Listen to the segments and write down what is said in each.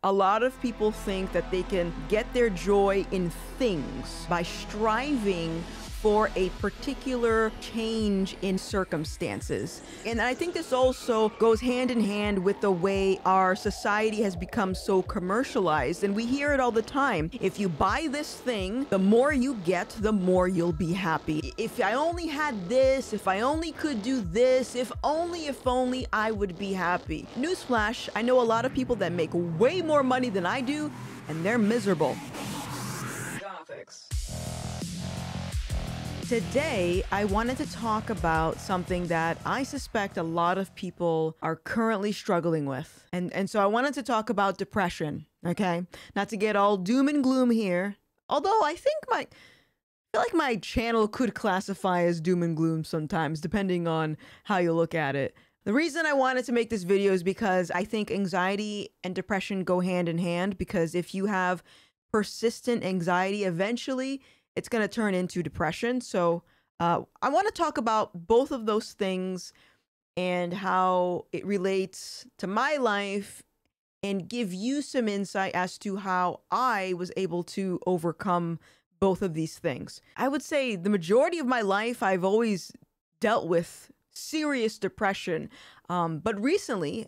A lot of people think that they can get their joy in things by striving for a particular change in circumstances. And I think this also goes hand in hand with the way our society has become so commercialized. And we hear it all the time. If you buy this thing, the more you get, the more you'll be happy. If I only had this, if I only could do this, if only I would be happy. Newsflash, I know a lot of people that make way more money than I do, and they're miserable. Gothix. Today, I wanted to talk about something that I suspect a lot of people are currently struggling with. And so I wanted to talk about depression, okay? Not to get all doom and gloom here, although I feel like my channel could classify as doom and gloom sometimes, depending on how you look at it. The reason I wanted to make this video is because I think anxiety and depression go hand in hand, because if you have persistent anxiety, eventually it's going to turn into depression. So I want to talk about both of those things and how it relates to my life and give you some insight as to how I was able to overcome both of these things. I would say the majority of my life, I've always dealt with serious depression. But recently,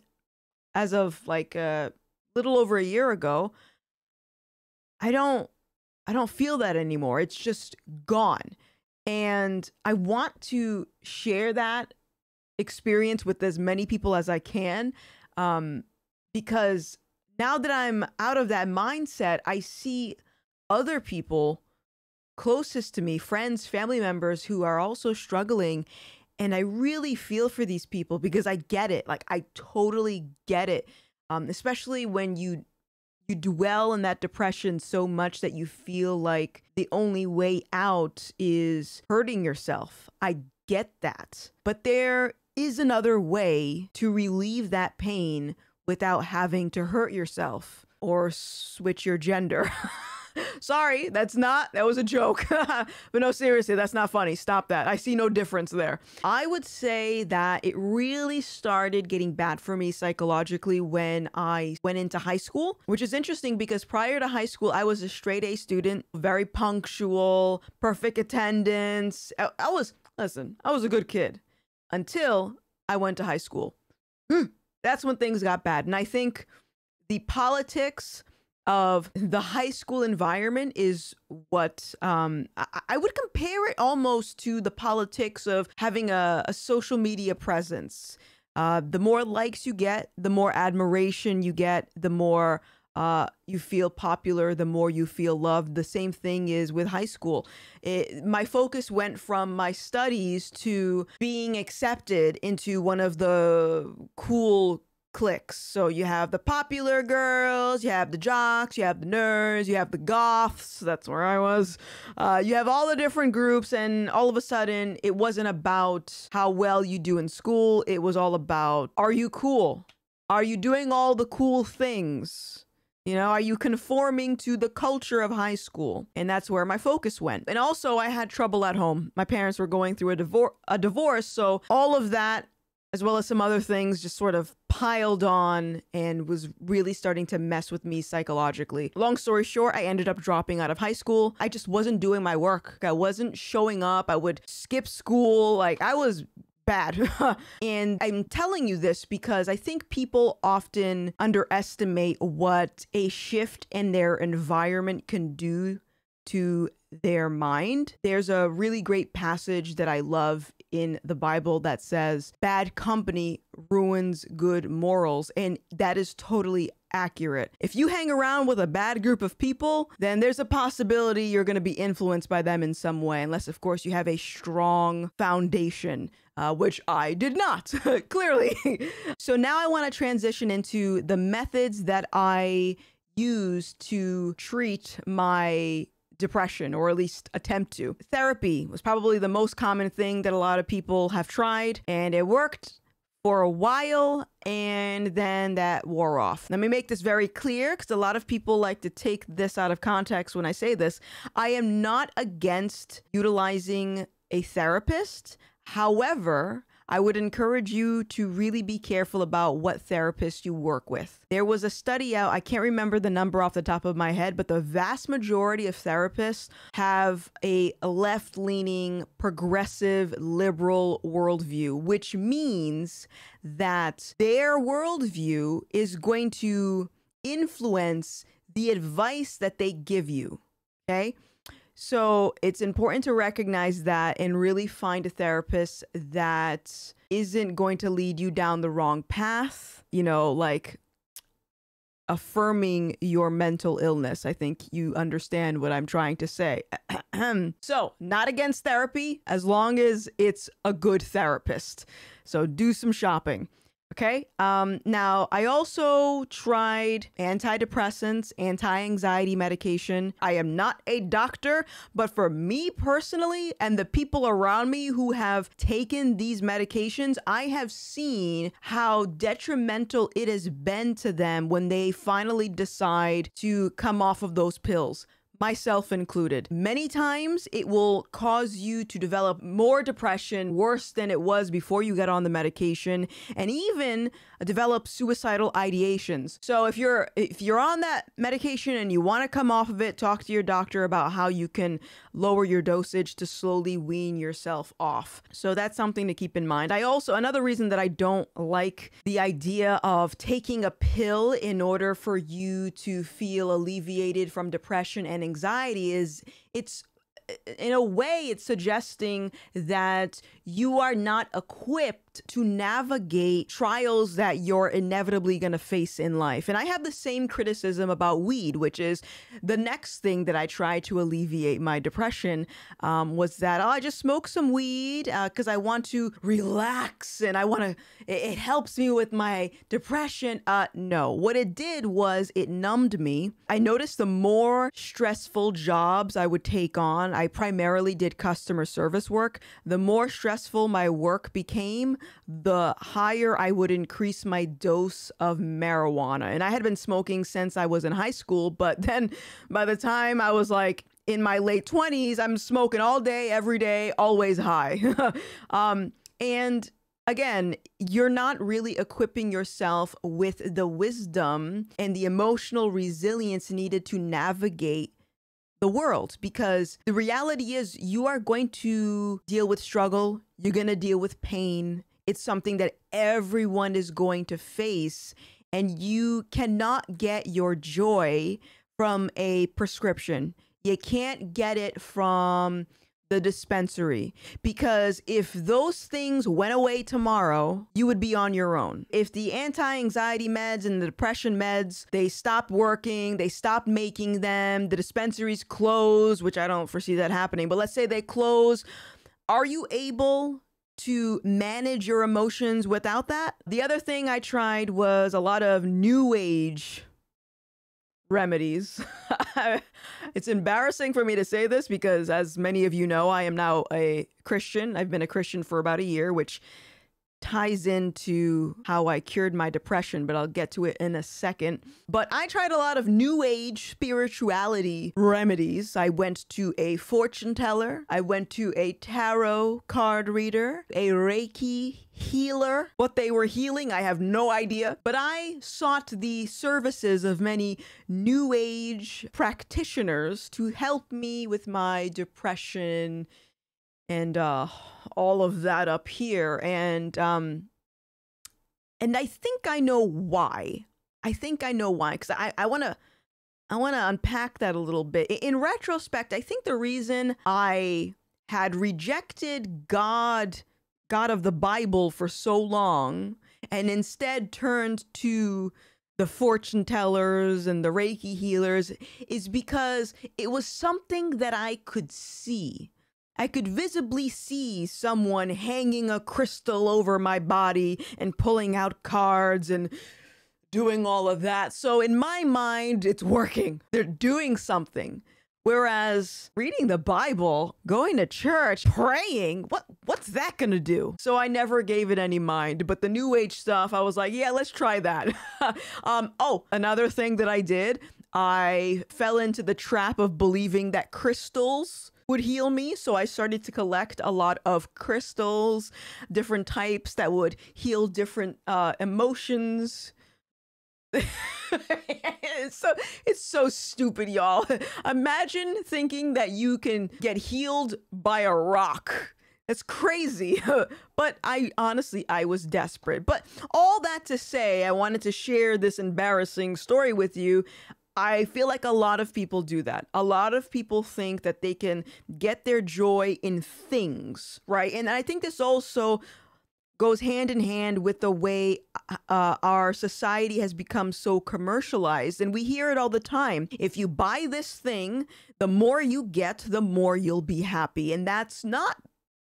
as of like a little over a year ago, I don't feel that anymore. It's just gone. And I want to share that experience with as many people as I can, because now that I'm out of that mindset, I see other people closest to me, friends, family members, who are also struggling. And I really feel for these people because I get it. Like, I totally get it. Especially when you dwell in that depression so much that you feel like the only way out is hurting yourself. I get that. But there is another way to relieve that pain without having to hurt yourself or switch your gender. Sorry, that was a joke. But no, seriously, that's not funny. Stop that. I see no difference there. I would say that it really started getting bad for me psychologically when I went into high school, which is interesting because prior to high school, I was a straight A student, very punctual, perfect attendance. I was a good kid until I went to high school. That's when things got bad. And I think the politics of the high school environment is what I would compare it almost to the politics of having a social media presence. The more likes you get, the more admiration you get, the more you feel popular, the more you feel loved. The same thing is with high school. My focus went from my studies to being accepted into one of the cool cliques. So you have the popular girls, you have the jocks, you have the nerds, you have the goths. That's where I was. You have all the different groups, and all of a sudden it wasn't about how well you do in school. It was all about, are you cool? Are you doing all the cool things? You know, are you conforming to the culture of high school? And that's where my focus went. And also I had trouble at home. My parents were going through a divorce. So all of that, as well as some other things, just sort of piled on and was really starting to mess with me psychologically. Long story short, I ended up dropping out of high school. I just wasn't doing my work. I wasn't showing up. I would skip school. Like, I was bad. And I'm telling you this because I think people often underestimate what a shift in their environment can do to their mind. There's a really great passage that I love in the Bible that says, bad company ruins good morals. And that is totally accurate. If you hang around with a bad group of people, then there's a possibility you're going to be influenced by them in some way, unless, of course, you have a strong foundation, which I did not, clearly. So now I want to transition into the methods that I use to treat my depression, or at least attempt to. Therapy was probably the most common thing that a lot of people have tried, and it worked for a while, and then that wore off. Let me make this very clear, because a lot of people like to take this out of context when I say this. I am not against utilizing a therapist. However, I would encourage you to really be careful about what therapist you work with. There was a study out, I can't remember the number off the top of my head, but the vast majority of therapists have a left-leaning, progressive, liberal worldview, which means that their worldview is going to influence the advice that they give you, okay? So it's important to recognize that and really find a therapist that isn't going to lead you down the wrong path, you know, like affirming your mental illness. I think you understand what I'm trying to say. So, not against therapy as long as it's a good therapist. So do some shopping. Okay. Now, I also tried antidepressants, anti-anxiety medication. I am not a doctor, but for me personally and the people around me who have taken these medications, I have seen how detrimental it has been to them when they finally decide to come off of those pills. Myself included. Many times it will cause you to develop more depression, worse than it was before you got on the medication, and even develop suicidal ideations. So if you're on that medication and you want to come off of it, talk to your doctor about how you can lower your dosage to slowly wean yourself off. So that's something to keep in mind. Another reason that I don't like the idea of taking a pill in order for you to feel alleviated from depression and anxiety is in a way, it's suggesting that you are not equipped to navigate trials that you're inevitably going to face in life. And I have the same criticism about weed, which is the next thing that I tried to alleviate my depression was that, I just smoke some weed because I want to relax and it helps me with my depression. No, what it did was it numbed me. I noticed the more stressful jobs I would take on, I primarily did customer service work. The more stressful my work became, the higher I would increase my dose of marijuana. And I had been smoking since I was in high school, but then by the time I was like in my late 20s, I'm smoking all day, every day, always high. And again, you're not really equipping yourself with the wisdom and the emotional resilience needed to navigate the world, because the reality is you are going to deal with struggle. You're going to deal with pain. It's something that everyone is going to face, and you cannot get your joy from a prescription. You can't get it from the dispensary, because if those things went away tomorrow, you would be on your own. If the anti-anxiety meds and the depression meds, they stopped working, they stopped making them, the dispensaries close, which I don't foresee that happening, but let's say they close, are you able to manage your emotions without that? The other thing I tried was a lot of new age remedies. It's embarrassing for me to say this because, as many of you know, I am now a Christian. I've been a Christian for about a year, which ties into how I cured my depression, but I'll get to it in a second. But I tried a lot of new age spirituality remedies. I went to a fortune teller. I went to a tarot card reader, a Reiki healer. What they were healing, I have no idea. But I sought the services of many new age practitioners to help me with my depression and all of that up here. And I think I know why. Because I want to unpack that a little bit. In retrospect, I think the reason I had rejected God of the Bible for so long and instead turned to the fortune tellers and the Reiki healers is because it was something that I could see. I could visibly see someone hanging a crystal over my body and pulling out cards and doing all of that. So in my mind, it's working. They're doing something. Whereas reading the Bible, going to church, praying, what's that gonna do? So I never gave it any mind. But the new age stuff, I was like, yeah, let's try that. Another thing that I did, I fell into the trap of believing that crystals would heal me. So I started to collect a lot of crystals, different types that would heal different emotions. It's so stupid, y'all. Imagine thinking that you can get healed by a rock. That's crazy. But I was desperate. But all that to say, I wanted to share this embarrassing story with you. I feel like a lot of people do that. A lot of people think that they can get their joy in things, right? And I think this also goes hand in hand with the way our society has become so commercialized. And we hear it all the time. If you buy this thing, the more you get, the more you'll be happy. And that's not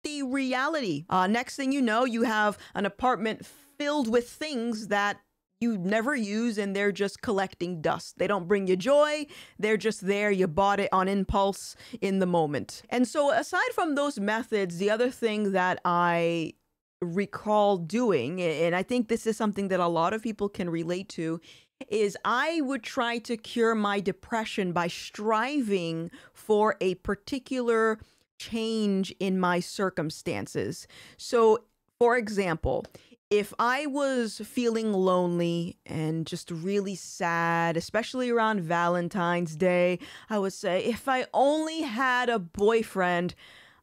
the reality. Next thing you know, you have an apartment filled with things that you never use, and they're just collecting dust. They don't bring you joy. They're just there. You bought it on impulse in the moment. And so aside from those methods, the other thing that I recall doing, and I think this is something that a lot of people can relate to, is I would try to cure my depression by striving for a particular change in my circumstances. So, for example, if I was feeling lonely and just really sad, especially around Valentine's Day, I would say, if I only had a boyfriend,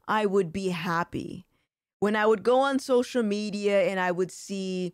I would be happy. When I would go on social media and I would see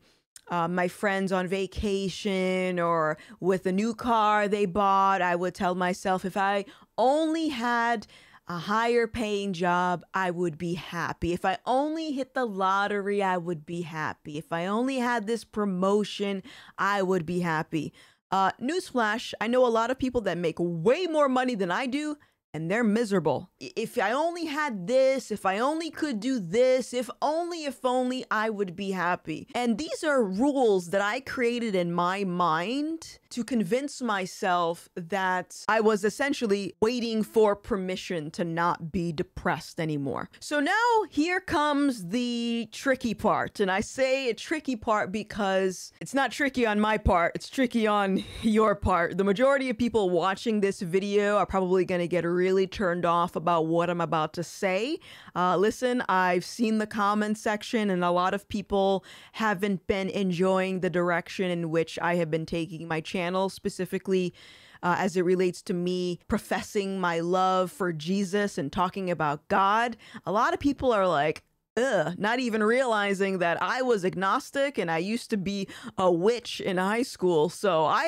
my friends on vacation or with a new car they bought, I would tell myself, if I only had a higher paying job, I would be happy. If I only hit the lottery, I would be happy. If I only had this promotion, I would be happy. Newsflash, I know a lot of people that make way more money than I do, and they're miserable. If I only had this, if I only could do this, if only I would be happy. And these are rules that I created in my mind to convince myself that I was essentially waiting for permission to not be depressed anymore. So now here comes the tricky part. And I say a tricky part because it's not tricky on my part, it's tricky on your part. The majority of people watching this video are probably gonna get really turned off about what I'm about to say. Listen, I've seen the comment section and a lot of people haven't been enjoying the direction in which I have been taking my channel, specifically as it relates to me professing my love for Jesus and talking about God. A lot of people are like, ugh, not even realizing that I was agnostic and I used to be a witch in high school. So I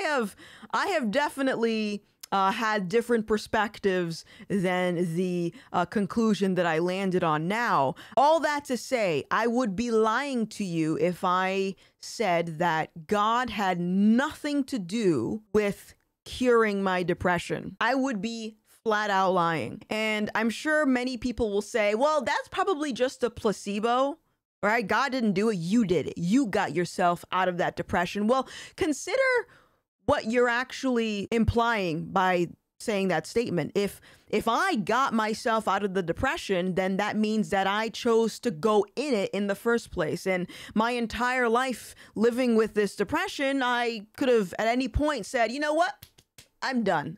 have definitely had different perspectives than the conclusion that I landed on now. All that to say, I would be lying to you if I said that God had nothing to do with curing my depression. I would be flat out lying. And I'm sure many people will say, well, that's probably just a placebo. Right? God didn't do it. You did it. You got yourself out of that depression. Well, consider what you're actually implying by saying that statement. If I got myself out of the depression, then that means that I chose to go in it in the first place. And my entire life living with this depression, I could have at any point said, you know what? I'm done.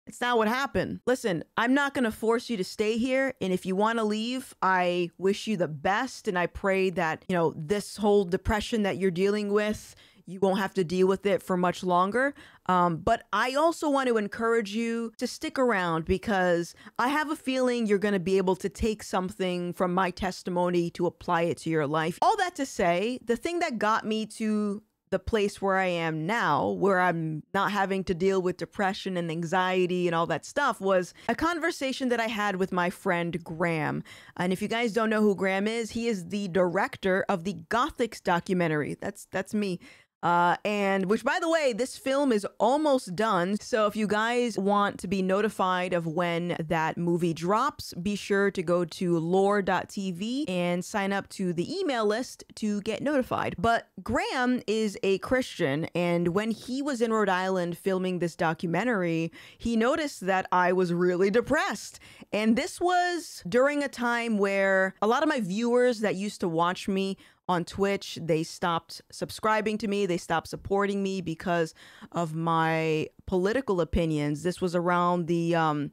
It's not what happened. Listen, I'm not going to force you to stay here. And if you want to leave, I wish you the best. And I pray that, you know, this whole depression that you're dealing with, you won't have to deal with it for much longer. But I also want to encourage you to stick around because I have a feeling you're going to be able to take something from my testimony to apply it to your life. All that to say, the thing that got me to the place where I am now, where I'm not having to deal with depression and anxiety and all that stuff, was a conversation that I had with my friend Graham. And if you guys don't know who Graham is, he is the director of the Gothix documentary. That's me. And which, by the way, this film is almost done. So if you guys want to be notified of when that movie drops, be sure to go to lore.tv and sign up to the email list to get notified. But Graham is a Christian, and when he was in Rhode Island filming this documentary, he noticed that I was really depressed. And this was during a time where a lot of my viewers that used to watch me on Twitch, they stopped subscribing to me. They stopped supporting me because of my political opinions. This was around the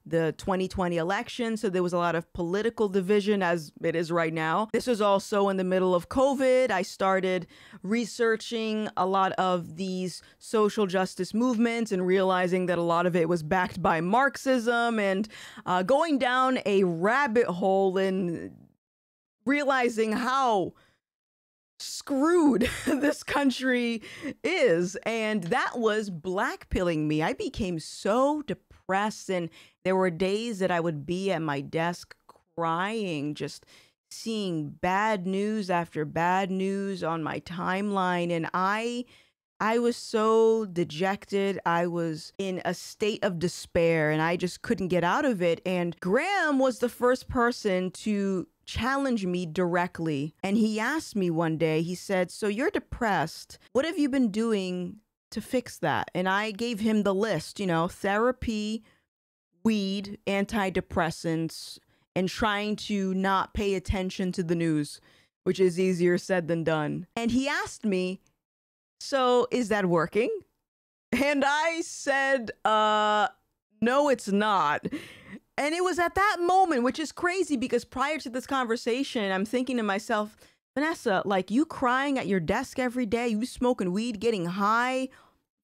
the 2020 election. So there was a lot of political division, as it is right now. This was also in the middle of COVID. I started researching a lot of these social justice movements and realizing that a lot of it was backed by Marxism, and going down a rabbit hole and realizing how screwed this country is. And that was blackpilling me. I became so depressed, and there were days that I would be at my desk crying, just seeing bad news after bad news on my timeline. And I was so dejected. I was in a state of despair, and I just couldn't get out of it. And Graham was the first person to challenge me directly. And he asked me one day, he said, "So you're depressed. What have you been doing to fix that?" And I gave him the list, therapy, weed, antidepressants, and trying to not pay attention to the news, which is easier said than done. And he asked me, "So is that working?" And I said, no, it's not. And it was at that moment, which is crazy, because prior to this conversation, I'm thinking to myself, Vanessa, like, you crying at your desk every day, you smoking weed, getting high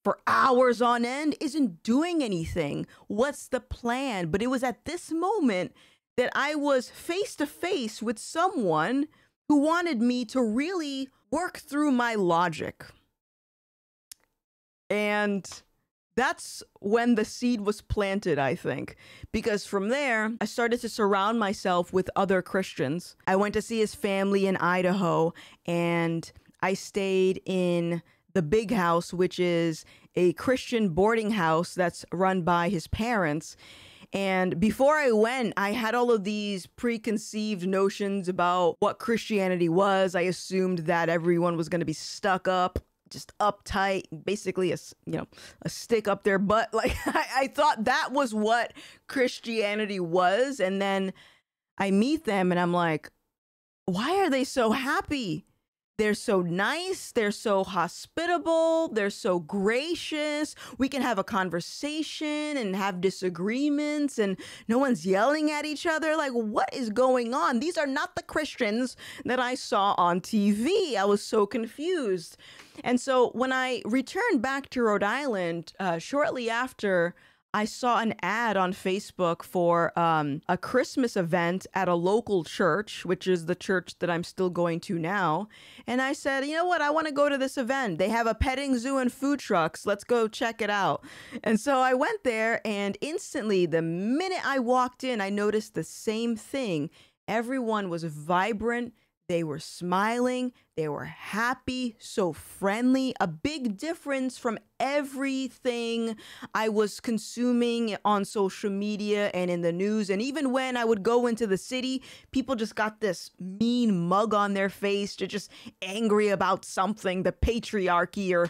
for hours on end isn't doing anything. What's the plan? But it was at this moment that I was face to face with someone who wanted me to really work through my logic. And that's when the seed was planted, I think, because from there, I started to surround myself with other Christians. I went to see his family in Idaho, and I stayed in the Big House, which is a Christian boarding house that's run by his parents. And before I went, I had all of these preconceived notions about what Christianity was. I assumed that everyone was going to be stuck up, just uptight, basically a stick up their butt. Like, I thought that was what Christianity was. And then I meet them and I'm like, why are they so happy? They're so nice. They're so hospitable. They're so gracious. We can have a conversation and have disagreements, and no one's yelling at each other. Like, what is going on? These are not the Christians that I saw on TV. I was so confused. And so when I returned back to Rhode Island, shortly after, I saw an ad on Facebook for a Christmas event at a local church, which is the church that I'm still going to now. And I said, you know what? I want to go to this event. They have a petting zoo and food trucks. Let's go check it out. And so I went there, and instantly, the minute I walked in, I noticed the same thing. Everyone was vibrant. They were smiling. They were happy, so friendly. A big difference from everything I was consuming on social media and in the news. And even when I would go into the city, people just got this mean mug on their face. They're just angry about something, the patriarchy or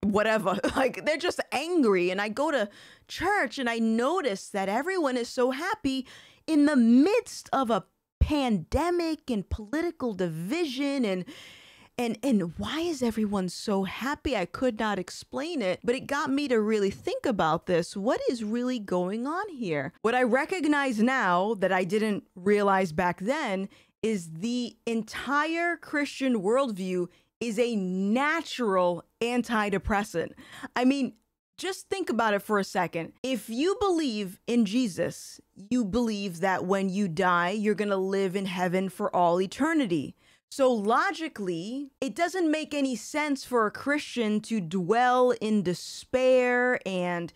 whatever. Like, they're just angry. And I go to church and I notice that everyone is so happy in the midst of a pandemic and political division, and why is everyone so happy? I could not explain it, but it got me to really think about this. What is really going on here? What I recognize now that I didn't realize back then is the entire Christian worldview is a natural antidepressant. I mean, just think about it for a second. If you believe in Jesus, you believe that when you die, you're going to live in heaven for all eternity. So logically, it doesn't make any sense for a Christian to dwell in despair and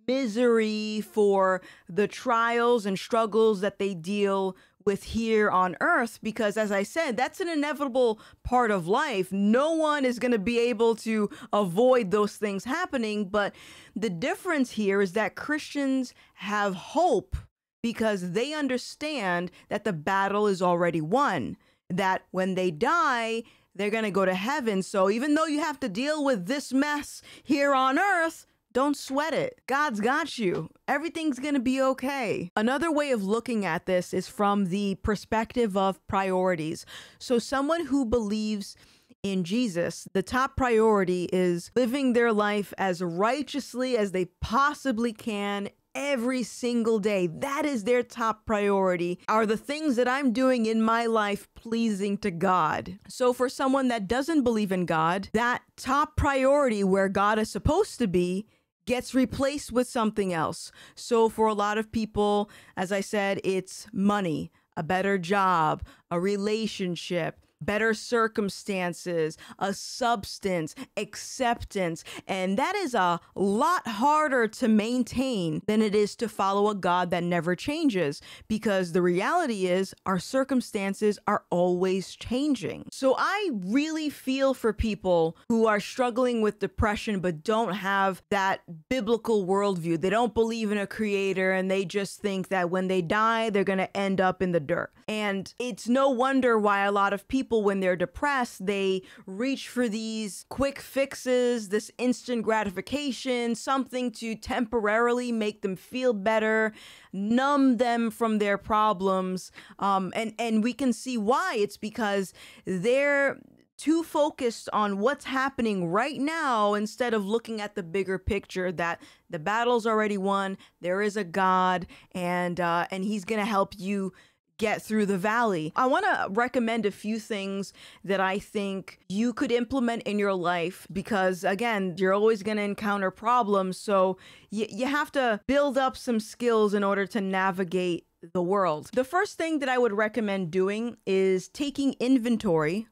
misery for the trials and struggles that they deal with here on earth, because, as I said, that's an inevitable part of life. No one is going to be able to avoid those things happening. But the difference here is that Christians have hope because they understand that the battle is already won, that when they die, they're going to go to heaven. So even though you have to deal with this mess here on earth, don't sweat it. God's got you. Everything's going to be okay. Another way of looking at this is from the perspective of priorities. So someone who believes in Jesus, the top priority is living their life as righteously as they possibly can every single day. That is their top priority. Are the things that I'm doing in my life pleasing to God? So for someone that doesn't believe in God, that top priority where God is supposed to be gets replaced with something else. So for a lot of people, as I said, it's money, a better job, a relationship, better circumstances, a substance, acceptance. And that is a lot harder to maintain than it is to follow a God that never changes, because the reality is our circumstances are always changing. So I really feel for people who are struggling with depression but don't have that biblical worldview. They don't believe in a creator, and they just think that when they die, they're going to end up in the dirt. And it's no wonder why a lot of people, when they're depressed, they reach for these quick fixes, this instant gratification, something to temporarily make them feel better, numb them from their problems. And we can see why. It's because they're too focused on what's happening right now instead of looking at the bigger picture, that the battle's already won. There is a God, and he's going to help you get through the valley. I want to recommend a few things that I think you could implement in your life, because again, you're always going to encounter problems. So you have to build up some skills in order to navigate the world. The first thing that I would recommend doing is taking inventory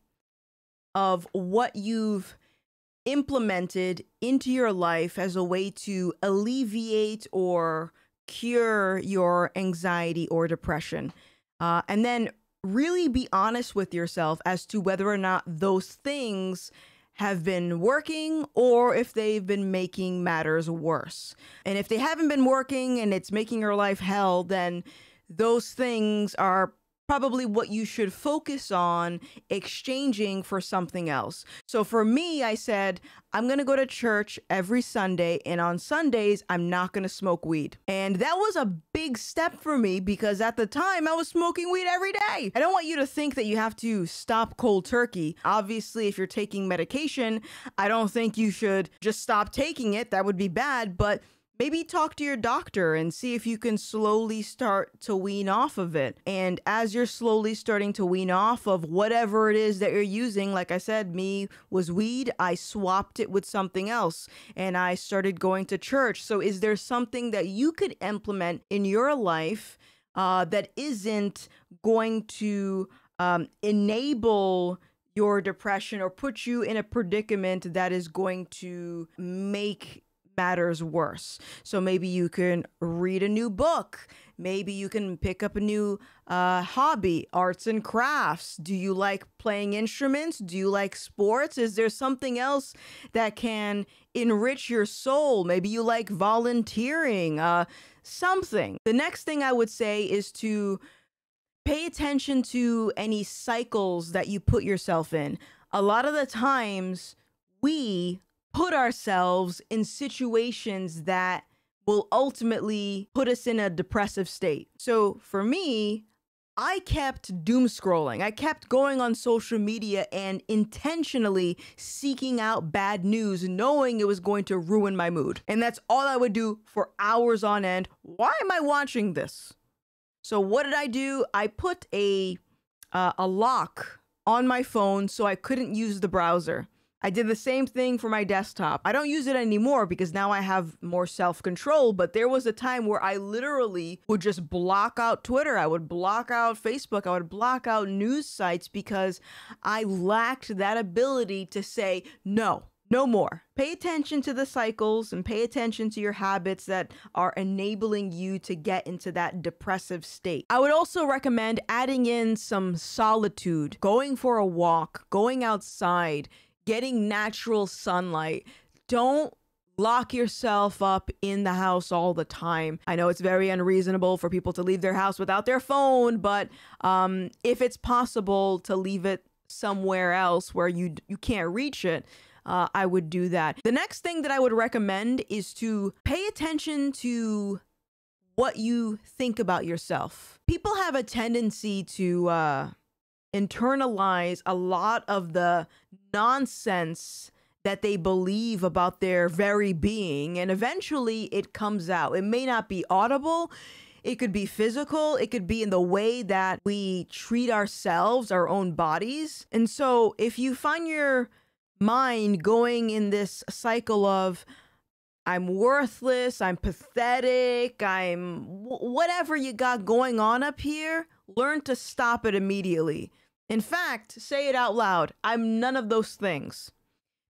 of what you've implemented into your life as a way to alleviate or cure your anxiety or depression. And then really be honest with yourself as to whether or not those things have been working or if they've been making matters worse. And if they haven't been working and it's making your life hell, then those things are probably what you should focus on exchanging for something else. So for me, I said, I'm going to go to church every Sunday, and on Sundays, I'm not going to smoke weed. And that was a big step for me, because at the time I was smoking weed every day. I don't want you to think that you have to stop cold turkey. Obviously, if you're taking medication, I don't think you should just stop taking it. That would be bad, but maybe talk to your doctor and see if you can slowly start to wean off of it. And as you're slowly starting to wean off of whatever it is that you're using, like I said, me was weed, I swapped it with something else and I started going to church. So is there something that you could implement in your life that isn't going to enable your depression or put you in a predicament that is going to make matters worse? So maybe you can read a new book. Maybe you can pick up a new hobby, arts and crafts. Do you like playing instruments? Do you like sports? Is there something else that can enrich your soul? Maybe you like volunteering, something. The next thing I would say is to pay attention to any cycles that you put yourself in. A lot of the times we put ourselves in situations that will ultimately put us in a depressive state. So for me, I kept doom scrolling. I kept going on social media and intentionally seeking out bad news, knowing it was going to ruin my mood. And that's all I would do for hours on end. Why am I watching this? So what did I do? I put a lock on my phone so I couldn't use the browser. I did the same thing for my desktop. I don't use it anymore because now I have more self-control, but there was a time where I literally would just block out Twitter. I would block out Facebook. I would block out news sites because I lacked that ability to say, no, no more. Pay attention to the cycles and pay attention to your habits that are enabling you to get into that depressive state. I would also recommend adding in some solitude, going for a walk, going outside, getting natural sunlight. Don't lock yourself up in the house all the time. I know it's very unreasonable for people to leave their house without their phone, but if it's possible to leave it somewhere else where you can't reach it, I would do that. The next thing that I would recommend is to pay attention to what you think about yourself. People have a tendency to internalize a lot of the nonsense that they believe about their very being, and eventually it comes out. It may not be audible. It could be physical. It could be in the way that we treat ourselves, our own bodies. And so if you find your mind going in this cycle of, I'm worthless, I'm pathetic, I'm whatever you got going on up here, learn to stop it immediately. In fact, say it out loud. I'm none of those things.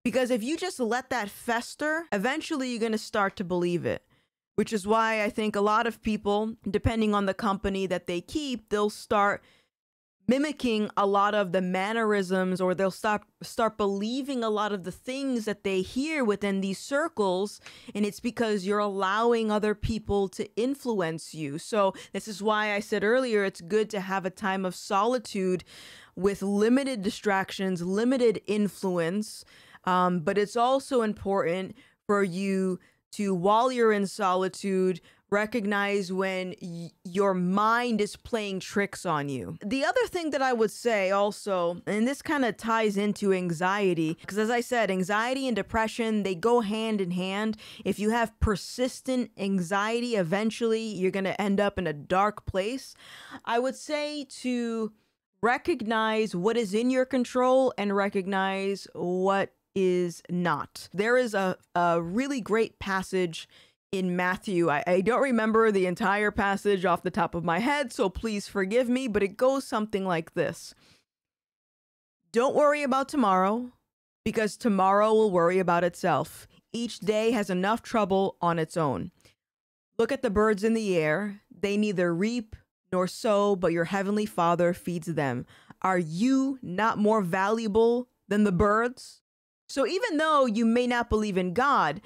Because if you just let that fester, eventually you're going to start to believe it. Which is why I think a lot of people, depending on the company that they keep, they'll start mimicking a lot of the mannerisms, or they'll start believing a lot of the things that they hear within these circles. And it's because you're allowing other people to influence you. So this is why I said earlier, it's good to have a time of solitude with limited distractions, limited influence. But it's also important for you to, while you're in solitude, recognize when your mind is playing tricks on you. The other thing that I would say also, and this kind of ties into anxiety, because as I said, anxiety and depression, they go hand in hand. If you have persistent anxiety, eventually you're going to end up in a dark place. I would say to recognize what is in your control and recognize what is not. There is a really great passage in Matthew. I don't remember the entire passage off the top of my head, so please forgive me, but it goes something like this. Don't worry about tomorrow, because tomorrow will worry about itself. Each day has enough trouble on its own. Look at the birds in the air. They neither reap nor sow, but your heavenly Father feeds them. Are you not more valuable than the birds? So even though you may not believe in God,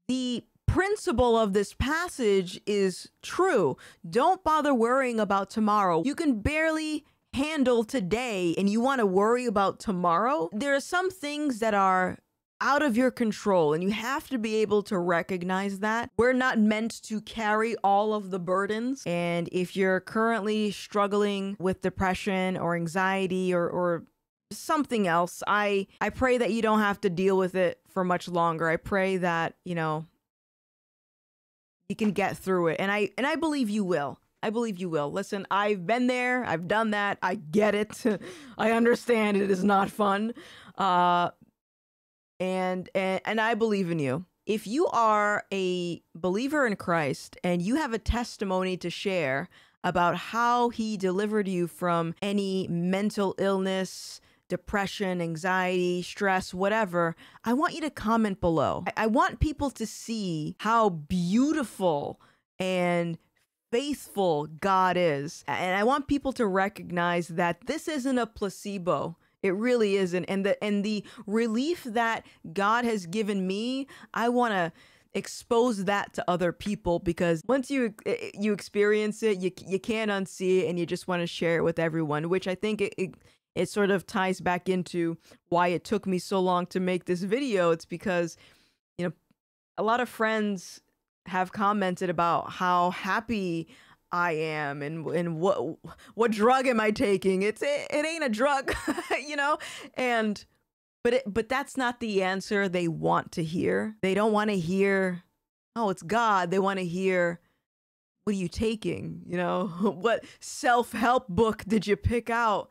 the principle of this passage is true. Don't bother worrying about tomorrow. You can barely handle today and you want to worry about tomorrow. There are some things that are out of your control, and you have to be able to recognize that. We're not meant to carry all of the burdens. And if you're currently struggling with depression or anxiety or something else, I pray that you don't have to deal with it for much longer. I pray that, you know, you can get through it. And I believe you will. I believe you will. Listen, I've been there. I've done that. I get it. I understand it is not fun. And I believe in you. If you are a believer in Christ and you have a testimony to share about how he delivered you from any mental illness, depression, anxiety, stress, whatever, I want you to comment below. I want people to see how beautiful and faithful God is. And I want people to recognize that this isn't a placebo. It really isn't. And the relief that God has given me, I want to expose that to other people, because once you experience it, you can't unsee it, and you just want to share it with everyone, which I think it sort of ties back into why it took me so long to make this video. It's because, you know, a lot of friends have commented about how happy I am and what drug am I taking? It ain't a drug, you know? But that's not the answer they want to hear. They don't want to hear, oh, it's God. They want to hear, what are you taking? You know, what self-help book did you pick out?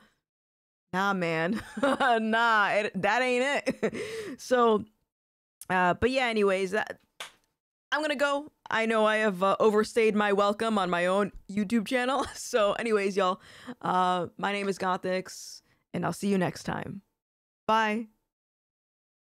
Nah, man. Nah, that ain't it. So, but yeah, anyways, I'm gonna go. I know I have overstayed my welcome on my own YouTube channel. So anyways, y'all, my name is Gothix, and I'll see you next time. Bye.